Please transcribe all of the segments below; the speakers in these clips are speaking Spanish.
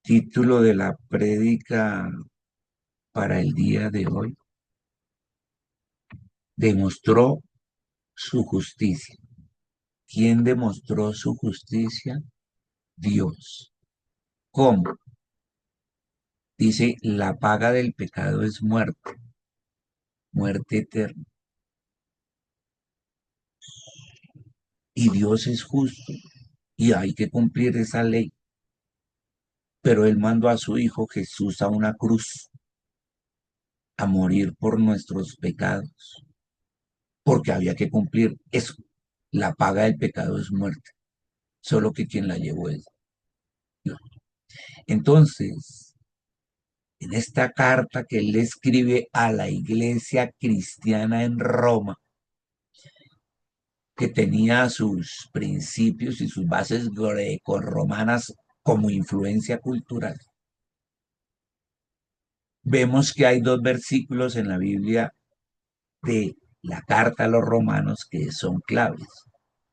Título de la prédica para el día de hoy: demostró su justicia. ¿Quién demostró su justicia? Dios. ¿Cómo? Dice, la paga del pecado es muerte, muerte eterna. Y Dios es justo y hay que cumplir esa ley. Pero Él mandó a su Hijo Jesús a una cruz a morir por nuestros pecados, porque había que cumplir eso. La paga del pecado es muerte, solo que quien la llevó es Dios. Entonces, en esta carta que él le escribe a la iglesia cristiana en Roma, que tenía sus principios y sus bases grecorromanas como influencia cultural, vemos que hay dos versículos en la Biblia de la carta a los romanos que son claves.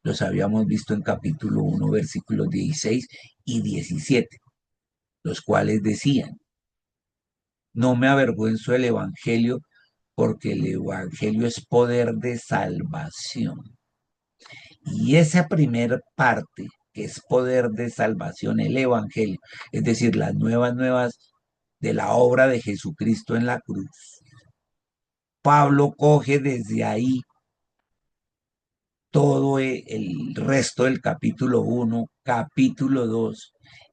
Los habíamos visto en capítulo 1, versículos 16 y 17, los cuales decían: no me avergüenzo del Evangelio, porque el Evangelio es poder de salvación. Y esa primera parte, que es poder de salvación, el Evangelio, es decir, las nuevas de la obra de Jesucristo en la cruz, Pablo coge desde ahí todo el resto del capítulo 1, capítulo 2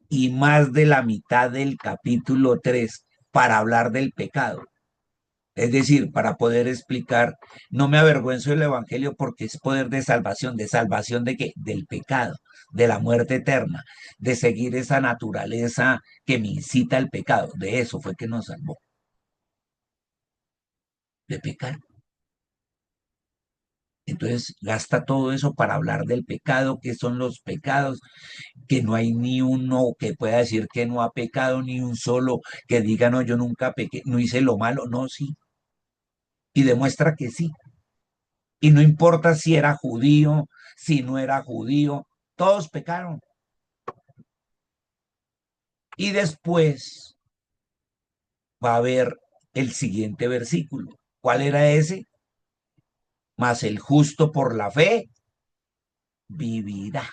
y más de la mitad del capítulo 3 para hablar del pecado. Es decir, para poder explicar, no me avergüenzo del Evangelio porque es poder ¿de salvación de qué? Del pecado, de la muerte eterna, de seguir esa naturaleza que me incita al pecado. De eso fue que nos salvó, de pecar. Entonces gasta todo eso para hablar del pecado, qué son los pecados, que no hay ni uno que pueda decir que no ha pecado, ni un solo que diga, no, yo nunca pequé, no hice lo malo, no, sí, y demuestra que sí. Y no importa si era judío, si no era judío, todos pecaron. Y después va a haber el siguiente versículo. ¿Cuál era ese? Mas el justo por la fe vivirá,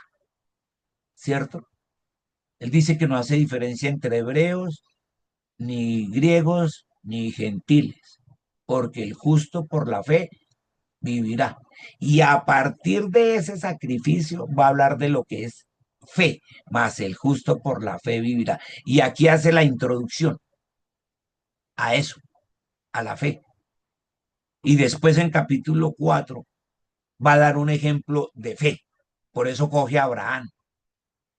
¿cierto? Él dice que no hace diferencia entre hebreos, ni griegos, ni gentiles, porque el justo por la fe vivirá. Y a partir de ese sacrificio va a hablar de lo que es fe, más el justo por la fe vivirá. Y aquí hace la introducción a eso, a la fe. Y después en capítulo 4 va a dar un ejemplo de fe. Por eso coge a Abraham,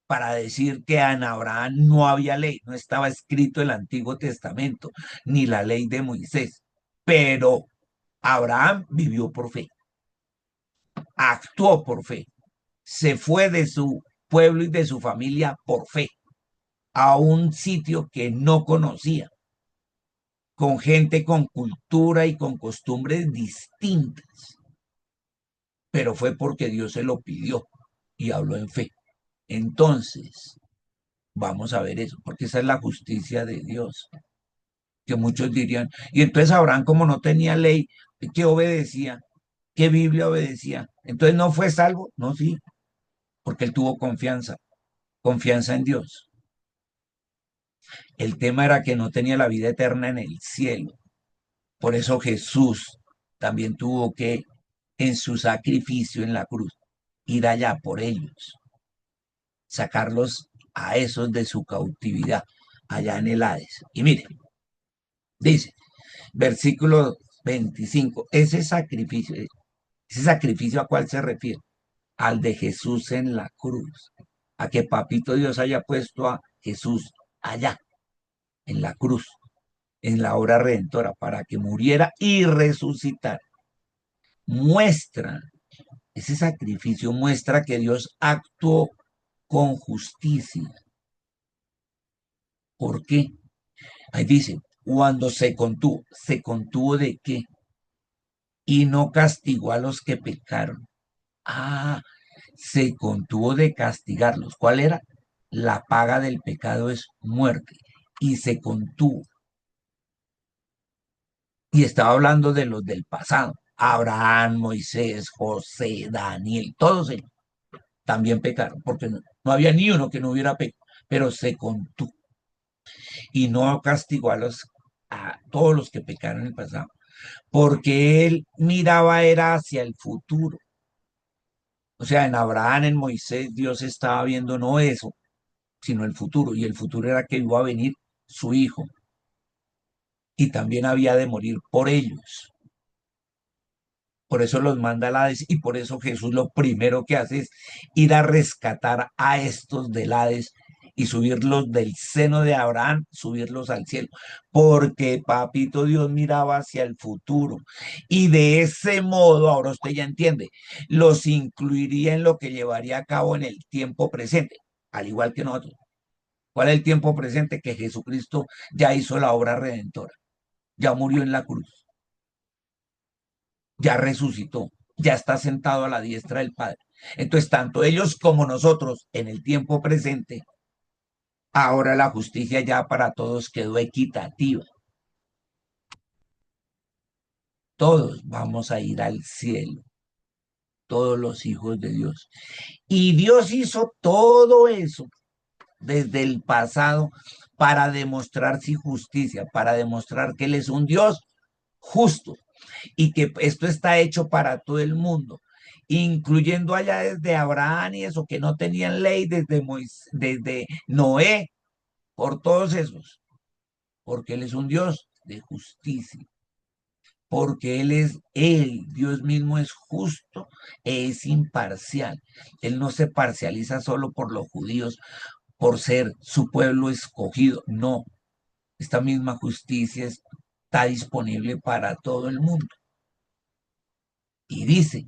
para decir que en Abraham no había ley, no estaba escrito el Antiguo Testamento, ni la ley de Moisés. Pero Abraham vivió por fe, actuó por fe, se fue de su pueblo y de su familia por fe a un sitio que no conocía, con gente con cultura y con costumbres distintas, pero fue porque Dios se lo pidió y habló en fe. Entonces, vamos a ver eso, porque esa es la justicia de Dios, que muchos dirían, y entonces Abraham, como no tenía ley, ¿qué obedecía? ¿Qué Biblia obedecía? Entonces no fue salvo, no, sí, porque él tuvo confianza, confianza en Dios. El tema era que no tenía la vida eterna en el cielo. Por eso Jesús también tuvo que, en su sacrificio en la cruz, ir allá por ellos, sacarlos a esos de su cautividad, allá en el Hades. Y mire, dice, versículo 25, ese sacrificio ¿a cuál se refiere? Al de Jesús en la cruz, a que Papito Dios haya puesto a Jesús allá, en la cruz, en la obra redentora, para que muriera y resucitara. Muestra, ese sacrificio muestra que Dios actuó con justicia. ¿Por qué? Ahí dice, cuando ¿se contuvo de qué? Y no castigó a los que pecaron. Ah, se contuvo de castigarlos. ¿Cuál era? la paga del pecado es muerte, y se contuvo. Y estaba hablando de los del pasado. Abraham, Moisés, José, Daniel, todos ellos también pecaron, porque no había ni uno que no hubiera pecado, pero se contuvo y no castigó a todos los que pecaron en el pasado, porque él miraba era hacia el futuro. O sea, en Abraham, en Moisés, Dios estaba viendo no eso, sino el futuro, y el futuro era que iba a venir su hijo, y también había de morir por ellos. Por eso los manda al Hades y por eso Jesús lo primero que hace es ir a rescatar a estos del Hades y subirlos del seno de Abraham, subirlos al cielo, porque papito Dios miraba hacia el futuro y de ese modo, ahora usted ya entiende, los incluiría en lo que llevaría a cabo en el tiempo presente, al igual que nosotros. ¿Cuál es el tiempo presente? Que Jesucristo ya hizo la obra redentora, ya murió en la cruz, ya resucitó, ya está sentado a la diestra del Padre. Entonces, tanto ellos como nosotros en el tiempo presente, ahora la justicia ya para todos quedó equitativa. Todos vamos a ir al cielo, todos los hijos de Dios. Y Dios hizo todo eso desde el pasado para demostrar su justicia, para demostrar que Él es un Dios justo y que esto está hecho para todo el mundo, incluyendo allá desde Abraham y eso, que no tenían ley, desde desde Noé, por todos esos, porque Él es un Dios de justicia, porque Dios mismo es justo e es imparcial. Él no se parcializa solo por los judíos, por ser su pueblo escogido, no, esta misma justicia está disponible para todo el mundo. Y dice,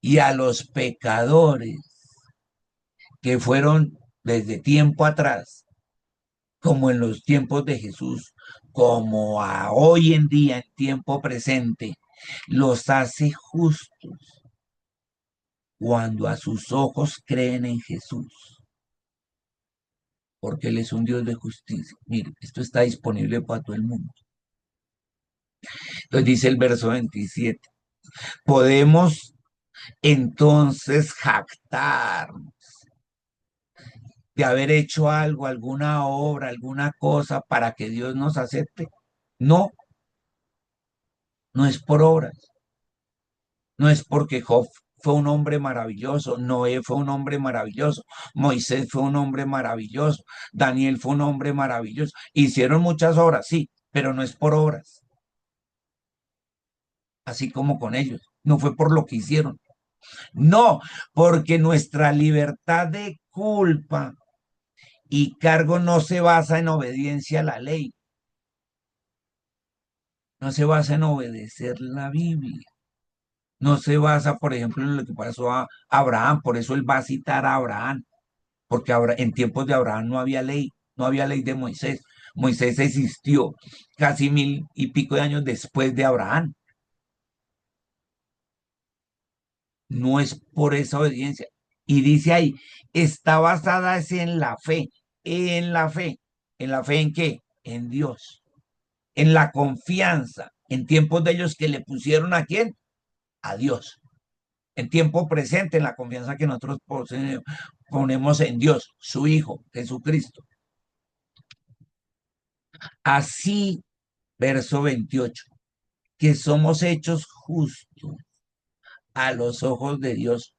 y a los pecadores que fueron desde tiempo atrás, como en los tiempos de Jesús, como a hoy en día, en tiempo presente, los hace justos cuando a sus ojos creen en Jesús, porque Él es un Dios de justicia. Mire, esto está disponible para todo el mundo. Entonces dice el verso 27, podemos entonces jactar de haber hecho algo, alguna obra, alguna cosa para que Dios nos acepte. No, no es por obras, no es porque Job fue un hombre maravilloso, Noé fue un hombre maravilloso, Moisés fue un hombre maravilloso, Daniel fue un hombre maravilloso. Hicieron muchas obras, sí, pero no es por obras, así como con ellos. No fue por lo que hicieron. No, porque nuestra libertad de culpa y cargo no se basa en obediencia a la ley, no se basa en obedecer la Biblia. No se basa, por ejemplo, en lo que pasó a Abraham, por eso él va a citar a Abraham, porque en tiempos de Abraham no había ley, no había ley de Moisés. Moisés existió casi 1000 y pico de años después de Abraham. No es por esa obediencia. Y dice ahí, está basada es en la fe, en la fe. ¿En la fe en qué? En Dios, en la confianza, en tiempos de ellos que le pusieron a quién? A Dios. En tiempo presente, en la confianza que nosotros ponemos en Dios, su Hijo, Jesucristo. Así, verso 28, que somos hechos justos a los ojos de Dios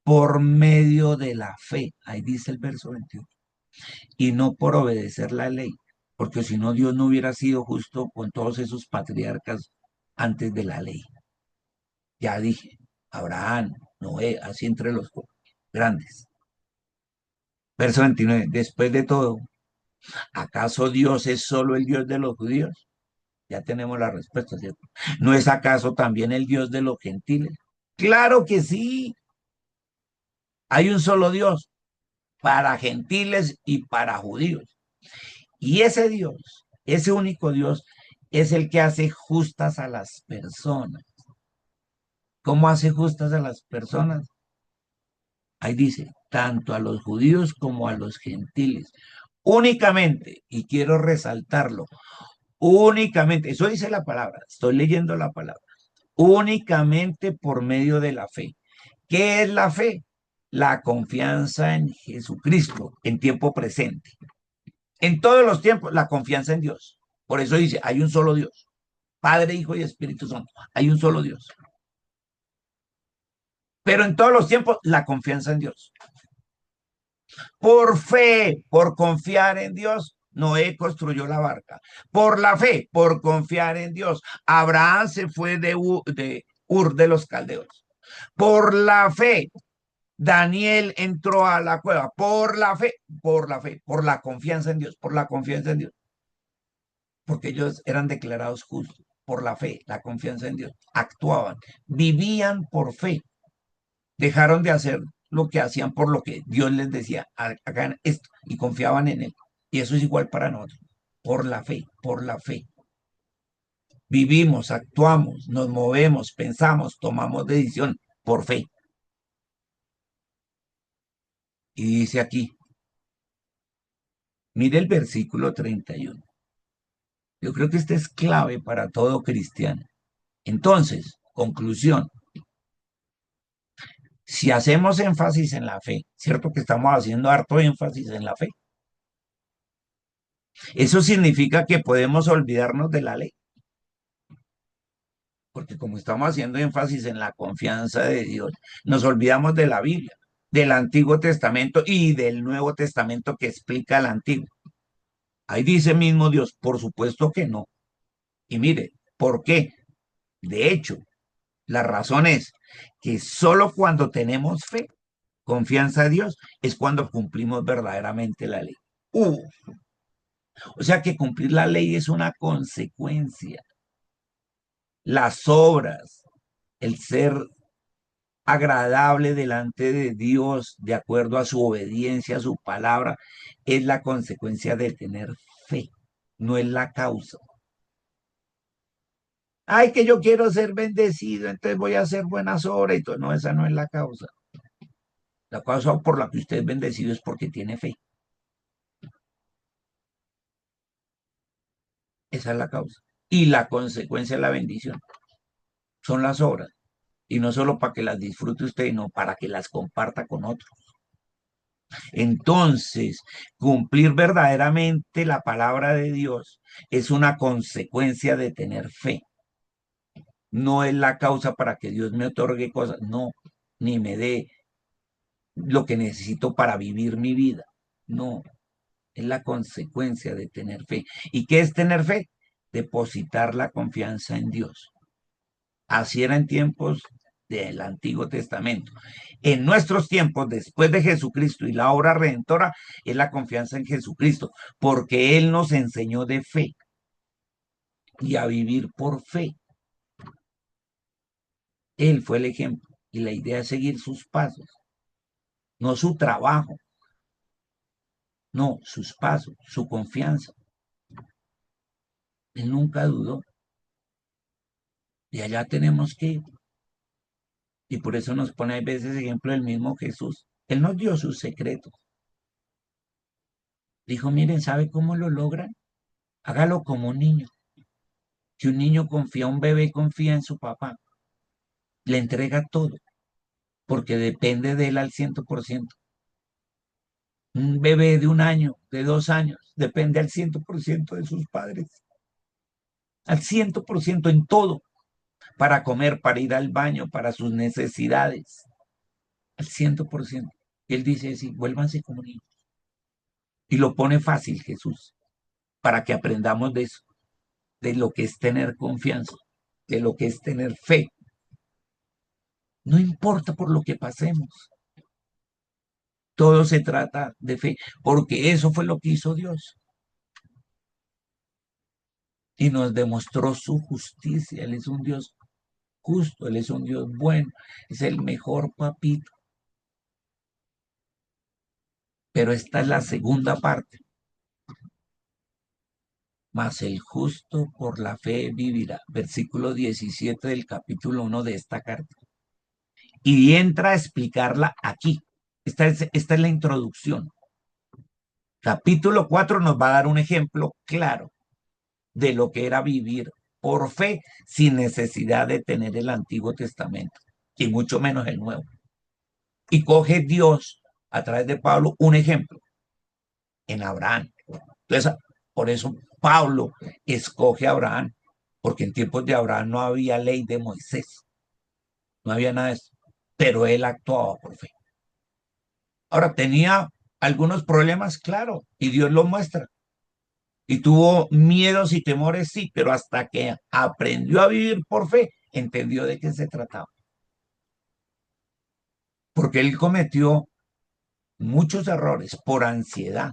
por medio de la fe. Ahí dice el verso 28. Y no por obedecer la ley, porque si no, Dios no hubiera sido justo con todos esos patriarcas antes de la ley. Ya dije, Abraham, Noé, así entre los grandes. Verso 29, después de todo, ¿acaso Dios es solo el Dios de los judíos? Ya tenemos la respuesta, ¿cierto? ¿No es acaso también el Dios de los gentiles? Claro que sí. Hay un solo Dios para gentiles y para judíos. Y ese Dios, ese único Dios, es el que hace justas a las personas. ¿Cómo hace justas a las personas? Ahí dice, tanto a los judíos como a los gentiles. Únicamente, y quiero resaltarlo, únicamente, eso dice la palabra, estoy leyendo la palabra, únicamente por medio de la fe. ¿Qué es la fe? La confianza en Jesucristo en tiempo presente. En todos los tiempos, la confianza en Dios. Por eso dice, hay un solo Dios, Padre, Hijo y Espíritu Santo. Hay un solo Dios. Pero en todos los tiempos, la confianza en Dios. Por fe, por confiar en Dios, Noé construyó la barca. Por la fe, por confiar en Dios, Abraham se fue de Ur de los Caldeos. Por la fe, Daniel entró a la cueva. Por la fe, por la fe, por la confianza en Dios, por la confianza en Dios. Porque ellos eran declarados justos. Por la fe, la confianza en Dios. Actuaban, vivían por fe. Dejaron de hacer lo que hacían por lo que Dios les decía, hagan esto, y confiaban en Él. Y eso es igual para nosotros, por la fe, por la fe. Vivimos, actuamos, nos movemos, pensamos, tomamos decisión por fe. Y dice aquí, mire el versículo 31. Yo creo que este es clave para todo cristiano. Entonces, conclusión, si hacemos énfasis en la fe, ¿cierto que estamos haciendo harto énfasis en la fe? Eso significa que podemos olvidarnos de la ley, porque como estamos haciendo énfasis en la confianza de Dios, nos olvidamos de la Biblia, del Antiguo Testamento y del Nuevo Testamento que explica el Antiguo. Ahí dice mismo Dios, por supuesto que no. Y mire, ¿por qué? De hecho, la razón es que solo cuando tenemos fe, confianza en Dios, es cuando cumplimos verdaderamente la ley. Uh, o sea que cumplir la ley es una consecuencia. Las obras, el ser agradable delante de Dios, de acuerdo a su obediencia, a su palabra, es la consecuencia de tener fe, no es la causa. Ay, que yo quiero ser bendecido, entonces voy a hacer buenas obras y todo. No, esa no es la causa. La causa por la que usted es bendecido es porque tiene fe. Esa es la causa. Y la consecuencia de la bendición son las obras. Y no solo para que las disfrute usted, no para que las comparta con otros. Entonces, cumplir verdaderamente la palabra de Dios es una consecuencia de tener fe. No es la causa para que Dios me otorgue cosas, no, ni me dé lo que necesito para vivir mi vida. No, es la consecuencia de tener fe. ¿Y qué es tener fe? Depositar la confianza en Dios. Así era en tiempos del Antiguo Testamento. En nuestros tiempos, después de Jesucristo y la obra redentora, es la confianza en Jesucristo, porque Él nos enseñó de fe y a vivir por fe. Él fue el ejemplo y la idea es seguir sus pasos, no su trabajo, no sus pasos, su confianza. Él nunca dudó y allá tenemos que ir. Y por eso nos pone a veces ejemplo el mismo Jesús. Él nos dio sus secretos. Dijo, miren, ¿sabe cómo lo logran? Hágalo como un niño. Si un niño confía, un bebé confía en su papá, le entrega todo, porque depende de él al 100%. Un bebé de 1 año, de 2 años, depende al 100% de sus padres, al 100% en todo, para comer, para ir al baño, para sus necesidades, al 100%. Y él dice así, vuélvanse como niños. Y lo pone fácil Jesús, para que aprendamos de eso, de lo que es tener confianza, de lo que es tener fe. No importa por lo que pasemos. Todo se trata de fe, porque eso fue lo que hizo Dios. Y nos demostró su justicia. Él es un Dios justo, Él es un Dios bueno, es el mejor papito. Pero esta es la segunda parte. Mas el justo por la fe vivirá. Versículo 17 del capítulo 1 de esta carta. Y entra a explicarla aquí. Esta es la introducción. Capítulo 4 nos va a dar un ejemplo claro de lo que era vivir por fe sin necesidad de tener el Antiguo Testamento y mucho menos el Nuevo. Y coge Dios a través de Pablo un ejemplo en Abraham. Entonces, por eso Pablo escoge a Abraham, porque en tiempos de Abraham no había ley de Moisés, no había nada de eso, pero él actuaba por fe. Ahora, tenía algunos problemas, claro, y Dios lo muestra. Y tuvo miedos y temores, sí, pero hasta que aprendió a vivir por fe, entendió de qué se trataba. Porque él cometió muchos errores por ansiedad.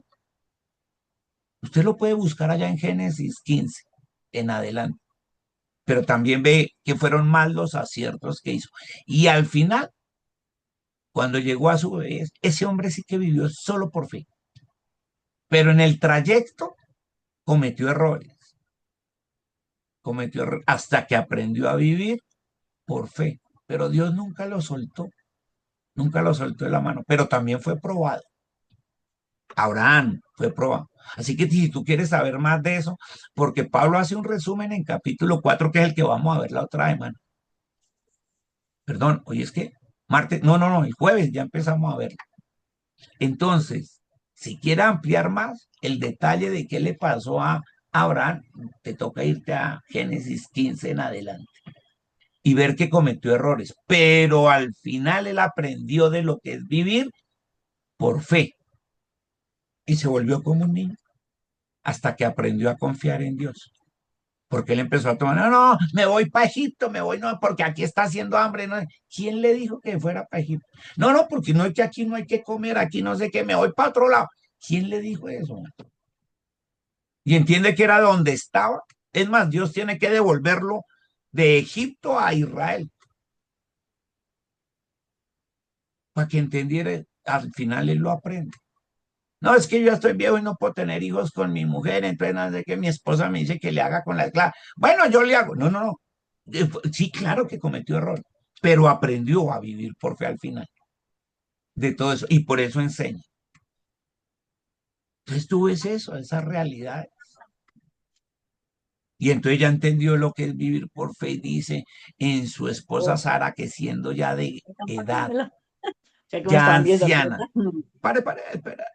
Usted lo puede buscar allá en Génesis 15 en adelante, pero también ve que fueron más los aciertos que hizo. Y al final, cuando llegó a su vez, ese hombre sí que vivió solo por fe, pero en el trayecto cometió errores hasta que aprendió a vivir por fe. Pero Dios nunca lo soltó de la mano, pero también fue probado. Abraham fue probado. Así que si tú quieres saber más de eso, porque Pablo hace un resumen en capítulo 4 que es el que vamos a ver la otra semana. Perdón, hoy es que martes, no, el jueves ya empezamos a verlo. Entonces, si quieres ampliar más el detalle de qué le pasó a Abraham, te toca irte a Génesis 15 en adelante y ver que cometió errores, pero al final él aprendió de lo que es vivir por fe y se volvió como un niño hasta que aprendió a confiar en Dios. Porque él empezó a tomar, no, me voy para Egipto, me voy, no, porque aquí está haciendo hambre, no. ¿Quién le dijo que fuera para Egipto? No, porque no es que aquí no hay que comer, aquí no sé qué, me voy para otro lado. ¿Quién le dijo eso? Y entiende que era donde estaba. Es más, Dios tiene que devolverlo de Egipto a Israel para que entendiera, al final él lo aprende. No, es que yo estoy viejo y no puedo tener hijos con mi mujer, entonces no sé que mi esposa me dice que le haga con la esclava. Bueno, yo le hago. No. Sí, claro que cometió error, pero aprendió a vivir por fe al final de todo eso y por eso enseña. Entonces tú ves eso, esa realidad. Y entonces ya entendió lo que es vivir por fe y dice en su esposa Oh, Sara, que siendo ya de están edad, pasándomelo. Sé que me ya estaban viendo, pero anciana, espera,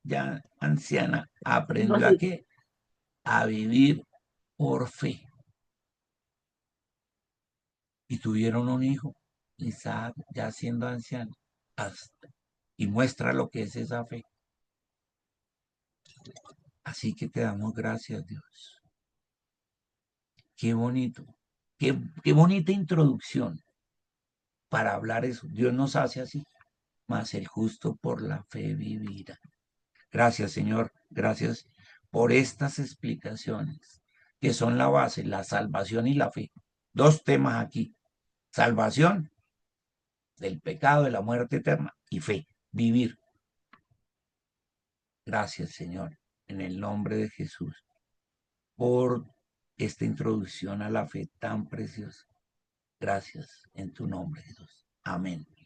ya anciana, no aprendió a así. qué, a vivir por fe. Y tuvieron un hijo, Isaac, ya siendo anciano, y muestra lo que es esa fe. Así que te damos gracias, Dios. Qué bonito, qué bonita introducción para hablar eso. Dios nos hace así, mas el justo por la fe vivirá. Gracias, Señor, gracias por estas explicaciones, que son la base, la salvación y la fe. Dos temas aquí, salvación del pecado, de la muerte eterna, y fe, vivir. Gracias, Señor, en el nombre de Jesús, por esta introducción a la fe tan preciosa. Gracias en tu nombre, Jesús. Amén.